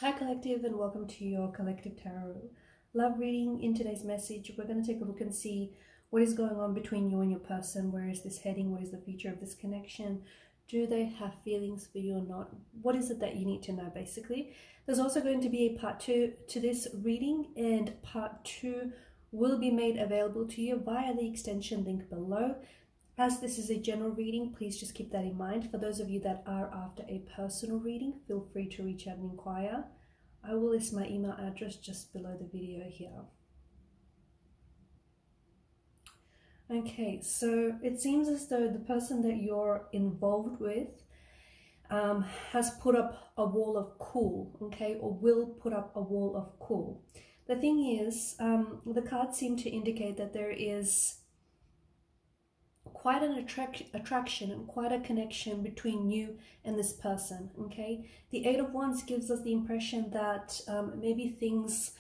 Hi Collective, and welcome to your Collective Tarot love reading. In today's message, we're going to take a look and see what is going on between you and your person. Where is this heading? What is the future of this connection? Do they have feelings for you or not? What is it that you need to know, basically? There's also going to be a part 2 to this reading, and part 2 will be made available to you via the extension link below. As this is a general reading, please just keep that in mind. For those of you that are after a personal reading, feel free to reach out and inquire. I will list my email address just below the video here. Okay, so it seems as though the person that you're involved with has put up a wall of cool, okay, or will put up a wall of cool. The thing is, the cards seem to indicate that there is quite an attraction and quite a connection between you and this person. Okay, the Eight of Wands gives us the impression that maybe things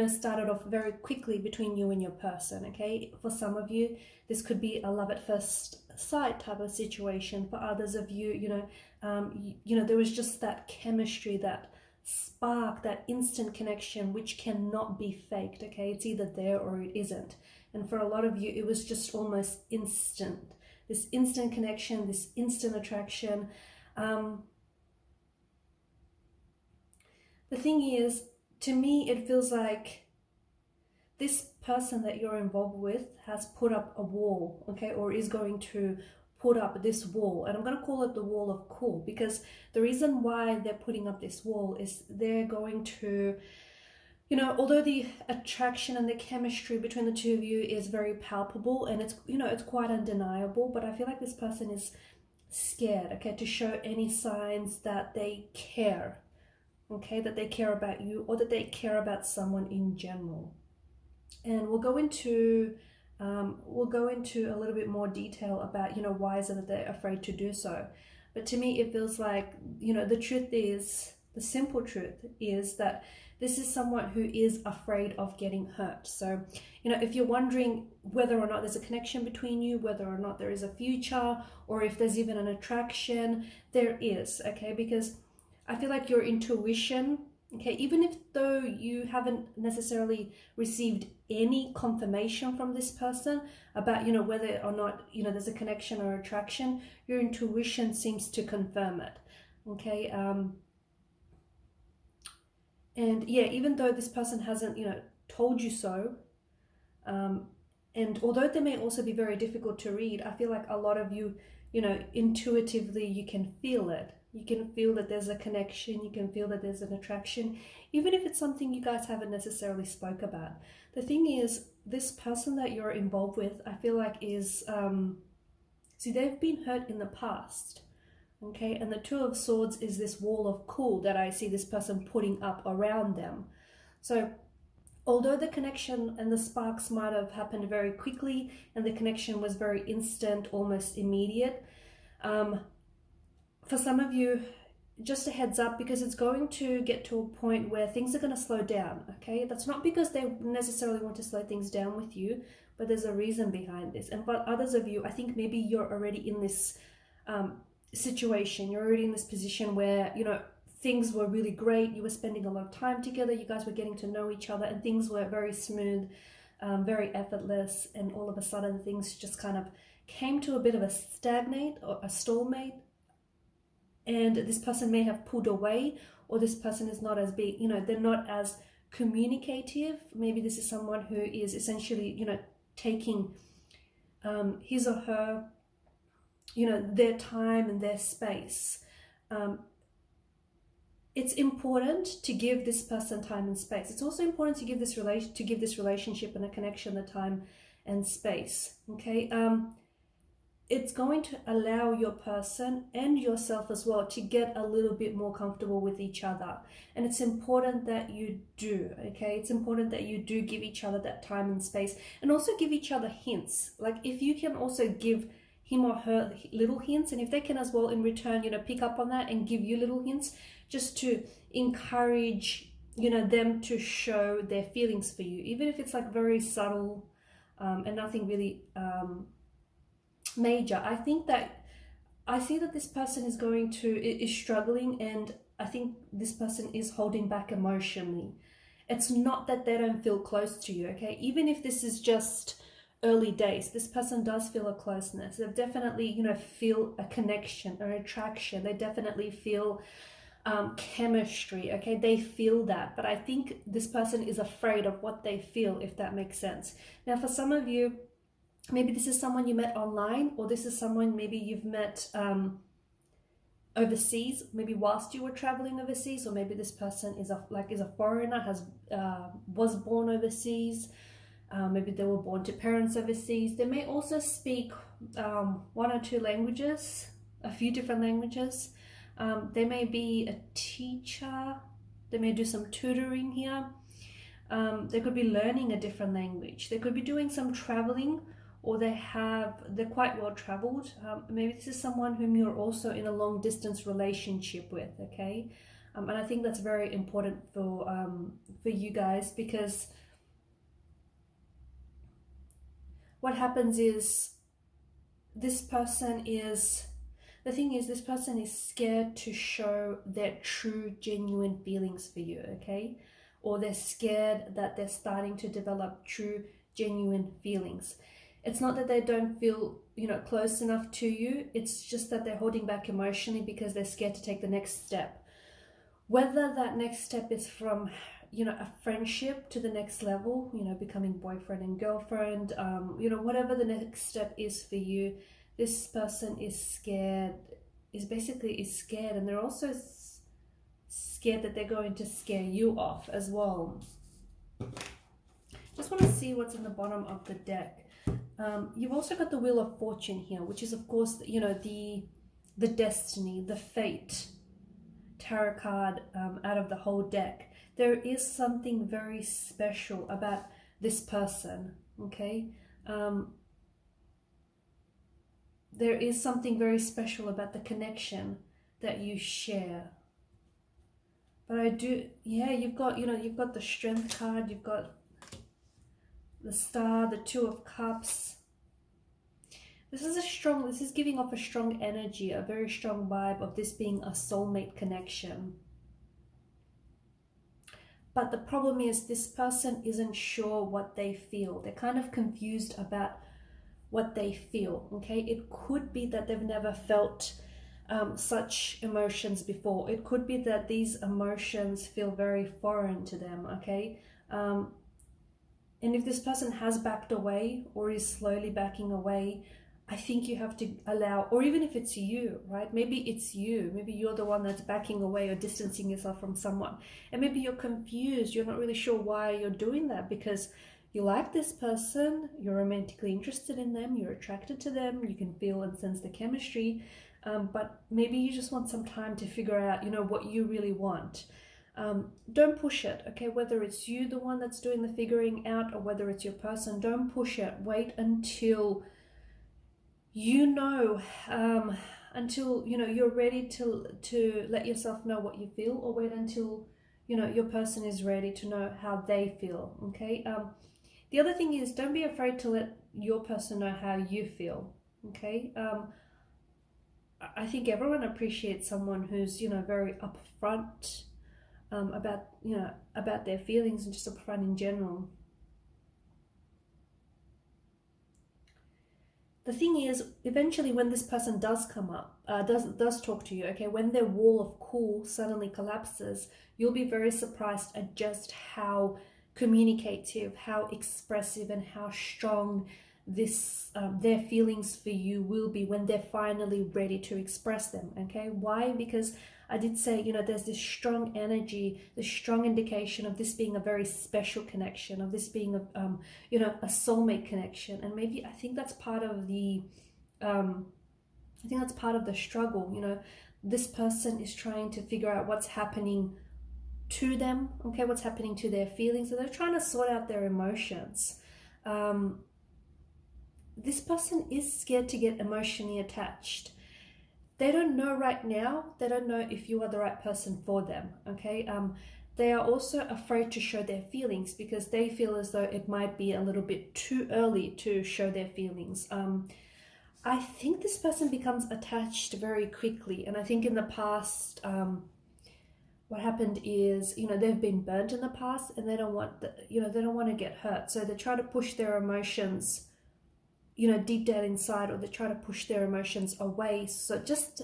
started off very quickly between you and your person. Okay, for some of you this could be a love at first sight type of situation. For others of you, there was just that chemistry, that spark, that instant connection which cannot be faked. Okay, it's either there or it isn't. And for a lot of you, it was just almost instant. This instant connection, this instant attraction. The thing is, to me, it feels like this person that you're involved with has put up a wall, okay, or is going to put up this wall. And I'm going to call it the wall of cool, because the reason why they're putting up this wall is they're going to, although the attraction and the chemistry between the two of you is very palpable and it's quite undeniable, but I feel like this person is scared, okay, to show any signs that they care, okay, that they care about you or that they care about someone in general. And we'll go into a little bit more detail about, why is it that they're afraid to do so. But to me, it feels like, the simple truth is that this is someone who is afraid of getting hurt. So, if you're wondering whether or not there's a connection between you, whether or not there is a future, or if there's even an attraction, there is, okay? Because I feel like your intuition, okay, even if though you haven't necessarily received any confirmation from this person about, whether or not, there's a connection or attraction, your intuition seems to confirm it, okay? And yeah, even though this person hasn't, told you so, and although they may also be very difficult to read, I feel like a lot of you, intuitively you can feel it. You can feel that there's a connection. You can feel that there's an attraction, even if it's something you guys haven't necessarily spoke about. The thing is, this person that you're involved with, I feel like is, see, they've been hurt in the past. Okay, and the Two of Swords is this wall of cool that I see this person putting up around them. So although the connection and the sparks might have happened very quickly and the connection was very instant, almost immediate, for some of you, just a heads up, because it's going to get to a point where things are going to slow down, okay? That's not because they necessarily want to slow things down with you, but there's a reason behind this. And for others of you, I think maybe you're already in this situation, you're already in this position where things were really great, you were spending a lot of time together, you guys were getting to know each other, and things were very smooth, very effortless, and all of a sudden things just kind of came to a bit of a stagnate or a stalemate, and this person may have pulled away, or this person is not as big, they're not as communicative. Maybe this is someone who is essentially taking his or her their time and their space. It's important to give this person time and space. It's also important to give this relationship and a connection the time and space, okay? It's going to allow your person and yourself as well to get a little bit more comfortable with each other. And it's important that you do, okay? It's important that you do give each other that time and space, and also give each other hints. Like, if you can also give him or her little hints, and if they can as well in return, pick up on that and give you little hints, just to encourage, them to show their feelings for you, even if it's like very subtle and nothing really major. I see that this person is struggling, and I think this person is holding back emotionally. It's not that they don't feel close to you, okay? Even if this is just early days, this person does feel a closeness. They definitely, you know, feel a connection or attraction. They definitely feel chemistry, okay? They feel that, but I think this person is afraid of what they feel, if that makes sense. Now, for some of you, maybe this is someone you met online, or this is someone maybe you've met overseas, maybe whilst you were traveling overseas, or maybe this person is a foreigner, has was born overseas. Maybe they were born to parents overseas. They may also speak one or two languages, a few different languages. They may be a teacher. They may do some tutoring here. They could be learning a different language. They could be doing some traveling, or they're quite well traveled. Maybe this is someone whom you're also in a long distance relationship with, okay? And I think that's very important for you guys, because what happens is this person is scared to show their true, genuine feelings for you, okay? Or they're scared that they're starting to develop true, genuine feelings. It's not that they don't feel, you know, close enough to you. It's just that they're holding back emotionally because they're scared to take the next step. Whether that next step is from, you know, a friendship to the next level, you know, becoming boyfriend and girlfriend, you know, whatever the next step is for you, this person is scared, is scared, and they're also scared that they're going to scare you off as well. Just want to see what's in the bottom of the deck. You've also got the Wheel of Fortune here, which is, of course, you know, the destiny, the fate tarot card out of the whole deck. There is something very special about this person, okay? There is something very special about the connection that you share. But I do, yeah, you've got, you know, you've got the Strength card, you've got the Star, the Two of Cups. This is giving off a strong energy, a very strong vibe of this being a soulmate connection. But the problem is this person isn't sure what they feel. They're kind of confused about what they feel, okay? It could be that they've never felt such emotions before. It could be that these emotions feel very foreign to them, okay? And if this person has backed away or is slowly backing away, I think you have to allow, or even if it's you, right? Maybe it's you. Maybe you're the one that's backing away or distancing yourself from someone. And maybe you're confused. You're not really sure why you're doing that, because you like this person, you're romantically interested in them, you're attracted to them, you can feel and sense the chemistry, but maybe you just want some time to figure out, you know, what you really want. Don't push it, okay? Whether it's you, the one that's doing the figuring out, or whether it's your person, don't push it. Wait until you know, until, you know, you're ready to let yourself know what you feel, or wait until, you know, your person is ready to know how they feel, okay? The other thing is, don't be afraid to let your person know how you feel, okay? I think everyone appreciates someone who's, you know, very upfront about, you know, about their feelings, and just upfront in general. The thing is, eventually when this person does come up, does talk to you, okay, when their wall of cool suddenly collapses, you'll be very surprised at just how communicative, how expressive, and how strong this their feelings for you will be when they're finally ready to express them, okay? Why? Because I did say, you know, there's this strong energy, this strong indication of this being a very special connection, of this being a, you know, a soulmate connection. And maybe I think that's part of the, struggle. You know, this person is trying to figure out what's happening to them, okay, what's happening to their feelings. So they're trying to sort out their emotions. This person is scared to get emotionally attached. They don't know right now, they don't know if you are the right person for them, okay? They are also afraid to show their feelings because they feel as though it might be a little bit too early to show their feelings. I think this person becomes attached very quickly, and I think in the past, what happened is, you know, they've been burnt in the past and they don't want the, you know, they don't want to get hurt, so they try to push their emotions, you know, deep down inside, or they try to push their emotions away, so just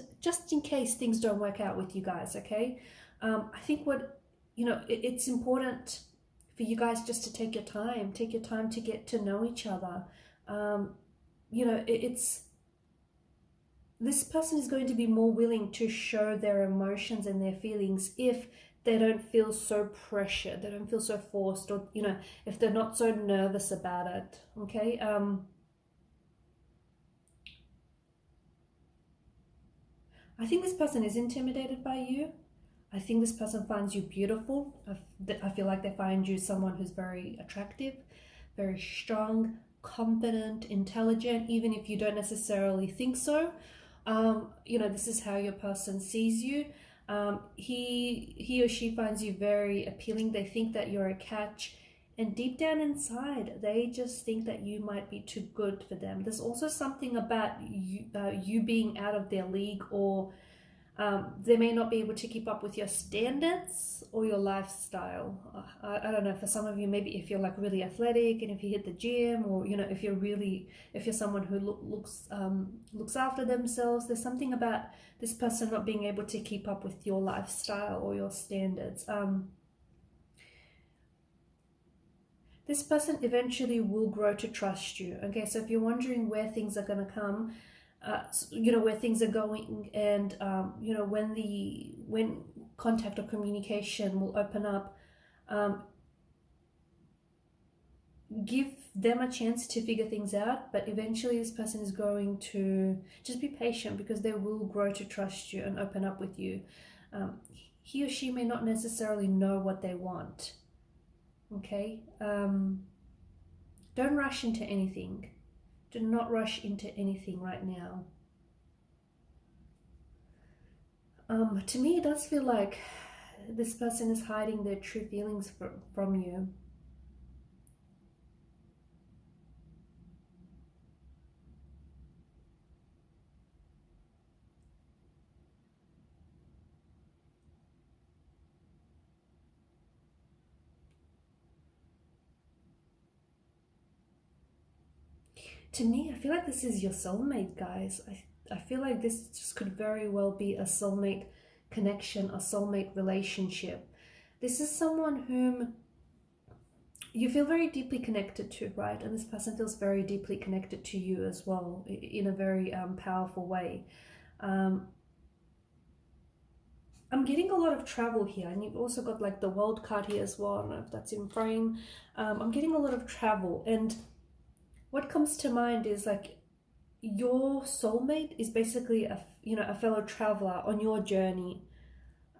in case things don't work out with you guys. Okay, I think what, you know, it's important for you guys just to take your time to get to know each other. You know, it's this person is going to be more willing to show their emotions and their feelings if they don't feel so pressured, they don't feel so forced, or, you know, if they're not so nervous about it. Okay, I think this person is intimidated by you. I think this person finds you beautiful. I feel like they find you someone who's very attractive, very strong, confident, intelligent, even if you don't necessarily think so. You know, this is how your person sees you. He or she finds you very appealing. They think that you're a catch, and deep down inside, they just think that you might be too good for them. There's also something about you, you being out of their league, or they may not be able to keep up with your standards or your lifestyle. I don't know, for some of you, maybe if you're like really athletic and if you hit the gym, or, you know, if you're someone who looks after themselves, there's something about this person not being able to keep up with your lifestyle or your standards. This person eventually will grow to trust you. Okay, so if you're wondering where things are going to come, you know, where things are going, and you know, when contact or communication will open up, give them a chance to figure things out. But eventually this person is going to just be patient, because they will grow to trust you and open up with you. He or she may not necessarily know what they want. Okay, don't rush into anything. Do not rush into anything right now. To me, it does feel like this person is hiding their true feelings from you. To me, I feel like this is your soulmate, guys. I feel like this just could very well be a soulmate connection, a soulmate relationship. This is someone whom you feel very deeply connected to, right? And this person feels very deeply connected to you as well, in a very powerful way. I'm getting a lot of travel here, and you've also got like the world card here as well. I don't know if that's in frame. I'm getting a lot of travel, and what comes to mind is like your soulmate is basically a fellow traveler on your journey.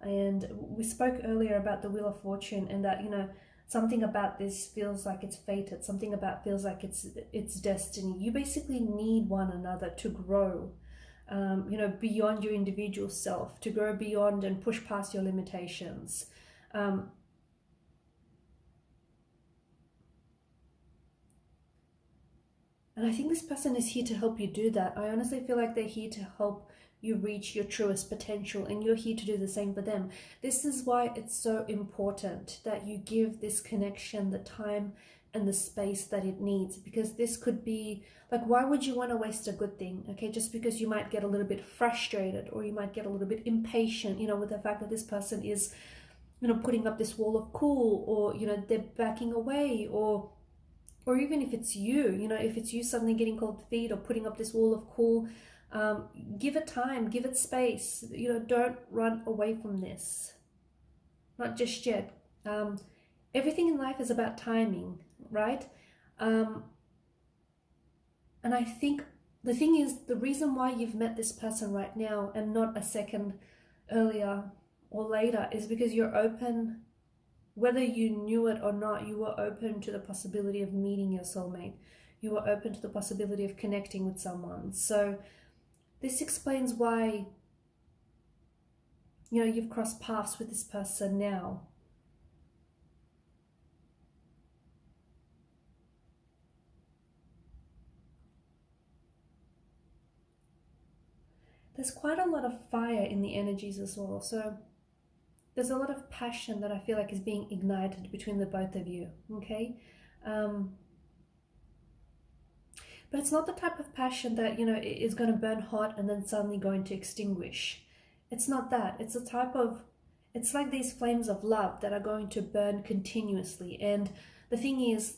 And we spoke earlier about the Wheel of Fortune, and that, you know, something about this feels like it's fated, something about feels like it's destiny. You basically need one another to grow, you know, beyond your individual self, to grow beyond and push past your limitations. And I think this person is here to help you do that. I honestly feel like they're here to help you reach your truest potential, and you're here to do the same for them. This is why it's so important that you give this connection the time and the space that it needs, because this could be like, why would you want to waste a good thing? Okay, just because you might get a little bit frustrated, or you might get a little bit impatient, you know, with the fact that this person is, you know, putting up this wall of cool, or, you know, they're backing away, or even if it's you, you know, if it's you suddenly getting cold feet or putting up this wall of cool, give it time, give it space. You know, don't run away from this. Not just yet. Everything in life is about timing, right? And I think the thing is, the reason why you've met this person right now and not a second earlier or later is because you're open. Whether you knew it or not, you were open to the possibility of meeting your soulmate. You were open to the possibility of connecting with someone. So this explains why, you know, you've crossed paths with this person now. There's quite a lot of fire in the energies as well. So there's a lot of passion that I feel like is being ignited between the both of you, okay? But it's not the type of passion that, you know, is going to burn hot and then suddenly going to extinguish. It's not that. It's a type of, it's like these flames of love that are going to burn continuously. And the thing is,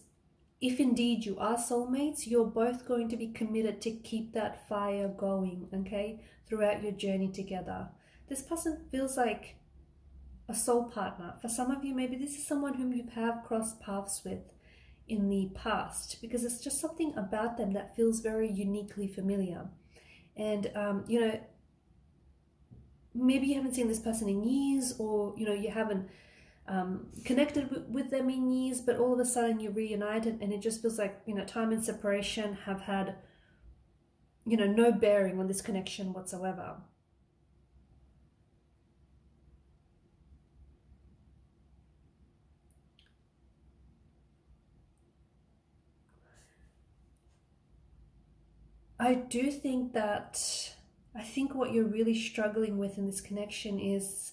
if indeed you are soulmates, you're both going to be committed to keep that fire going, okay, throughout your journey together. This person feels like a soul partner. For some of you, maybe this is someone whom you have crossed paths with in the past, because it's just something about them that feels very uniquely familiar. And you know, maybe you haven't seen this person in years, or you know, you haven't connected with them in years, but all of a sudden you're reunited, and it just feels like, you know, time and separation have had, you know, no bearing on this connection whatsoever. I do think that, I think what you're really struggling with in this connection is,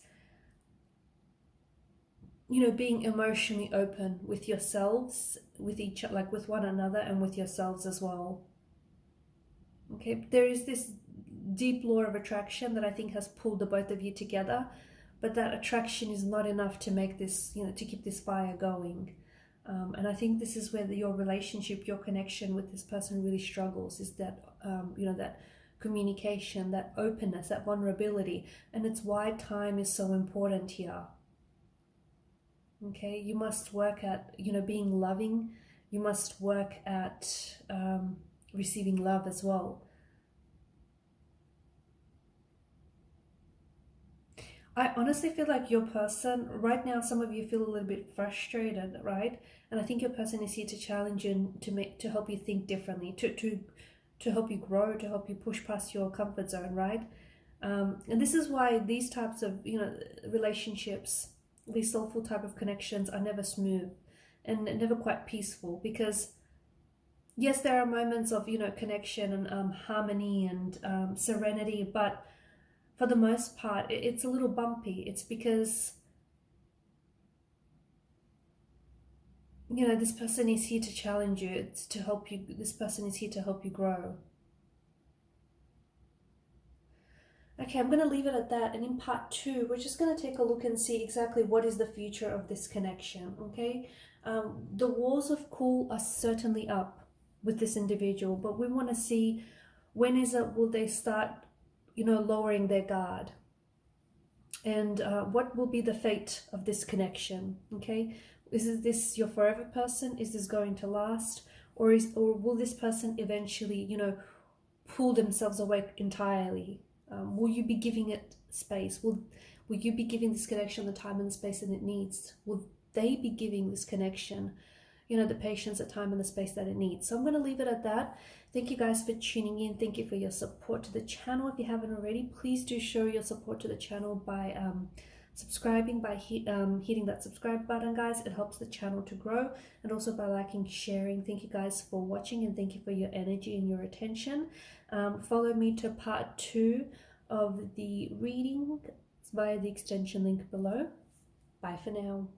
you know, being emotionally open with yourselves, with each, like with one another, and with yourselves as well. Okay, there is this deep law of attraction that I think has pulled the both of you together, but that attraction is not enough to make this, you know, to keep this fire going. And I think this is where your relationship, your connection with this person really struggles, is that, you know, that communication, that openness, that vulnerability. And it's why time is so important here. Okay, you must work at, you know, being loving. You must work at receiving love as well. I honestly feel like your person right now, some of you feel a little bit frustrated, right? And I think your person is here to challenge you and to help you think differently, to help you grow, to help you push past your comfort zone, right? And this is why these types of, you know, relationships, these soulful type of connections are never smooth and never quite peaceful, because yes, there are moments of, you know, connection and harmony and serenity, but for the most part, it's a little bumpy. It's because, you know, this person is here to challenge you. It's to help you. This person is here to help you grow. Okay, I'm going to leave it at that. And in part 2, we're just going to take a look and see exactly what is the future of this connection, okay? The walls of cool are certainly up with this individual, but we want to see, when is it, will they start, you know, lowering their guard? And what will be the fate of this connection, okay? Is this your forever person? Is this going to last? Or will this person eventually, you know, pull themselves away entirely? Will you be giving it space? Will you be giving this connection the time and space that it needs? Will they be giving this connection, you know, the patience, the time and the space that it needs? So I'm going to leave it at that. Thank you guys for tuning in. Thank you for your support to the channel. If you haven't already, please do show your support to the channel by subscribing, by hitting that subscribe button, guys. It helps the channel to grow, and also by liking, sharing. Thank you guys for watching, and thank you for your energy and your attention. Follow me to part 2 of the reading via the extension link below. Bye for now.